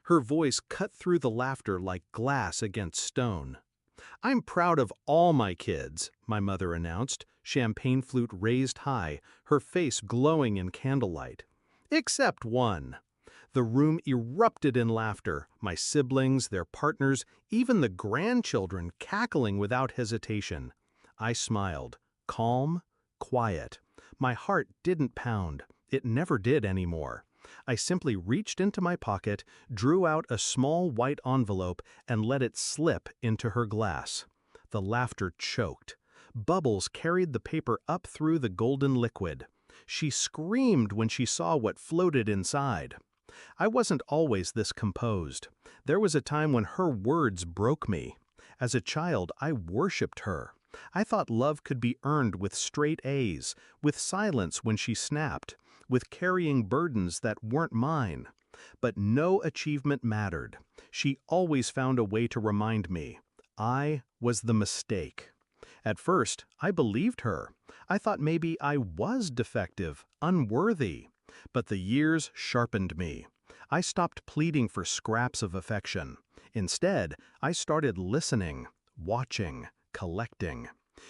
Her voice cut through the laughter like glass against stone. "I'm proud of all my kids," my mother announced, champagne flute raised high, her face glowing in candlelight. "Except one." The room erupted in laughter, my siblings, their partners, even the grandchildren cackling without hesitation. I smiled, calm, quiet. My heart didn't pound. It never did anymore. I simply reached into my pocket, drew out a small white envelope, and let it slip into her glass. The laughter choked. Bubbles carried the paper up through the golden liquid. She screamed when she saw what floated inside. I wasn't always this composed. There was a time when her words broke me. As a child, I worshipped her. I thought love could be earned with straight A's, with silence when she snapped, with carrying burdens that weren't mine. But no achievement mattered. She always found a way to remind me. I was the mistake. At first, I believed her. I thought maybe I was defective, unworthy. But the years sharpened me. I stopped pleading for scraps of affection. Instead, I started listening, watching, collecting.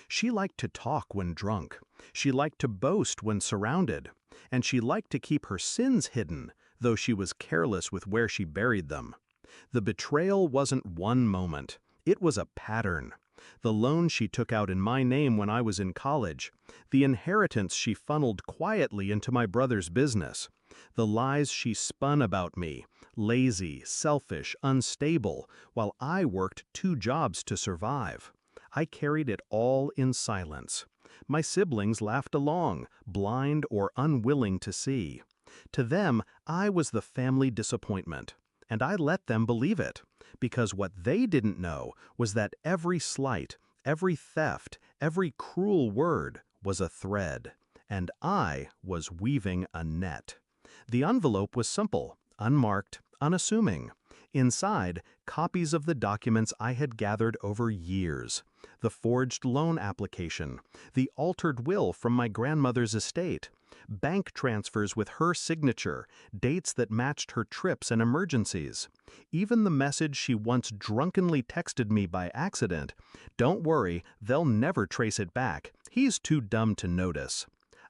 She liked to talk when drunk. She liked to boast when surrounded. And she liked to keep her sins hidden, though she was careless with where she buried them. The betrayal wasn't one moment. It was a pattern. The loan she took out in my name when I was in college, the inheritance she funneled quietly into my brother's business, the lies she spun about me, lazy, selfish, unstable, while I worked 2 jobs to survive. I carried it all in silence. My siblings laughed along, blind or unwilling to see. To them, I was the family disappointment. And I let them believe it, because what they didn't know was that every slight, every theft, every cruel word was a thread, and I was weaving a net. The envelope was simple, unmarked, unassuming. Inside, copies of the documents I had gathered over years, the forged loan application, the altered will from my grandmother's estate, bank transfers with her signature, dates that matched her trips and emergencies. Even the message she once drunkenly texted me by accident, "Don't worry, they'll never trace it back. He's too dumb to notice."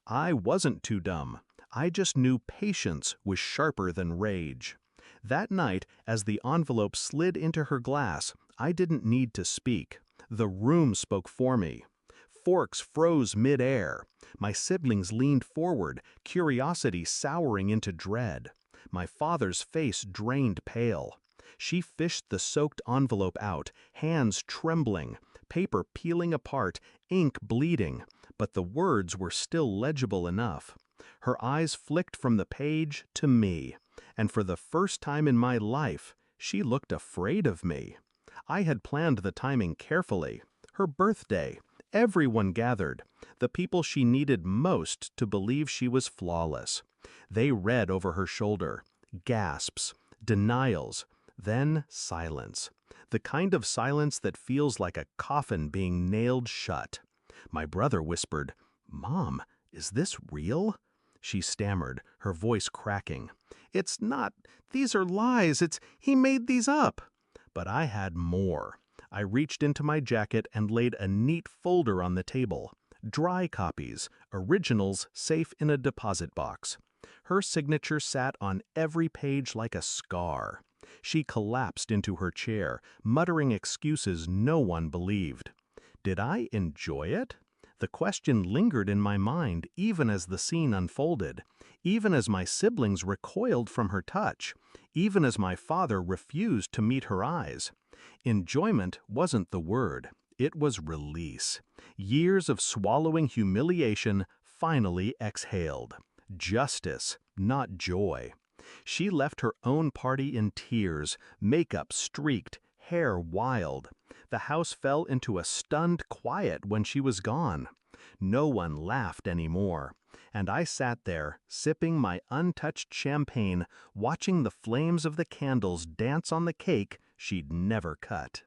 I wasn't too dumb. I just knew patience was sharper than rage. That night, as the envelope slid into her glass, I didn't need to speak. The room spoke for me. Forks froze mid-air. My siblings leaned forward, curiosity souring into dread. My father's face drained pale. She fished the soaked envelope out, hands trembling, paper peeling apart, ink bleeding, but the words were still legible enough. Her eyes flicked from the page to me, and for the first time in my life, she looked afraid of me. I had planned the timing carefully. Her birthday. Everyone gathered, the people she needed most to believe she was flawless. They read over her shoulder, gasps, denials, then silence. The kind of silence that feels like a coffin being nailed shut. My brother whispered, "Mom, is this real?" She stammered, her voice cracking. "It's not. These are lies. He made these up." But I had more. I reached into my jacket and laid a neat folder on the table. Dry copies, originals safe in a deposit box. Her signature sat on every page like a scar. She collapsed into her chair, muttering excuses no one believed. Did I enjoy it? The question lingered in my mind even as the scene unfolded, even as my siblings recoiled from her touch, even as my father refused to meet her eyes. Enjoyment wasn't the word. It was release. Years of swallowing humiliation finally exhaled. Justice, not joy. She left her own party in tears, makeup streaked, hair wild. The house fell into a stunned quiet when she was gone. No one laughed anymore, and I sat there, sipping my untouched champagne, watching the flames of the candles dance on the cake she'd never cut.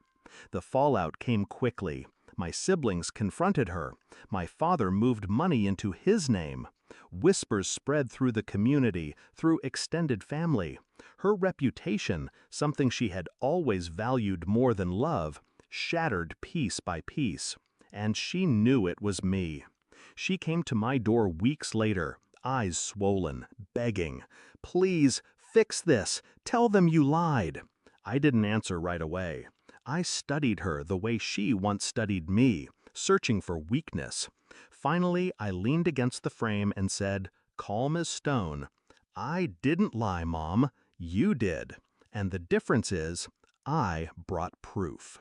The fallout came quickly. My siblings confronted her. My father moved money into his name. Whispers spread through the community, through extended family. Her reputation, something she had always valued more than love, shattered piece by piece. And she knew it was me. She came to my door weeks later, eyes swollen, begging, "Please, fix this. Tell them you lied." I didn't answer right away. I studied her the way she once studied me, searching for weakness. Finally, I leaned against the frame and said, calm as stone, "I didn't lie, Mom. You did. And the difference is, I brought proof."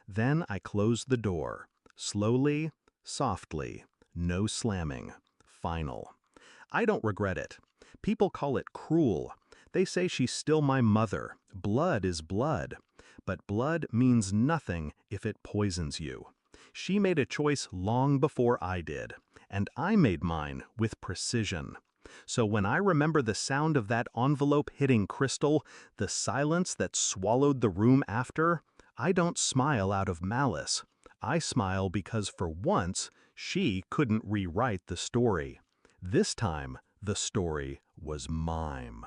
Then I closed the door. Slowly, softly, no slamming. Final. I don't regret it. People call it cruel. They say she's still my mother. Blood is blood. But blood means nothing if it poisons you. She made a choice long before I did, and I made mine with precision. So when I remember the sound of that envelope hitting crystal, the silence that swallowed the room after, I don't smile out of malice. I smile because for once, she couldn't rewrite the story. This time, the story was mime.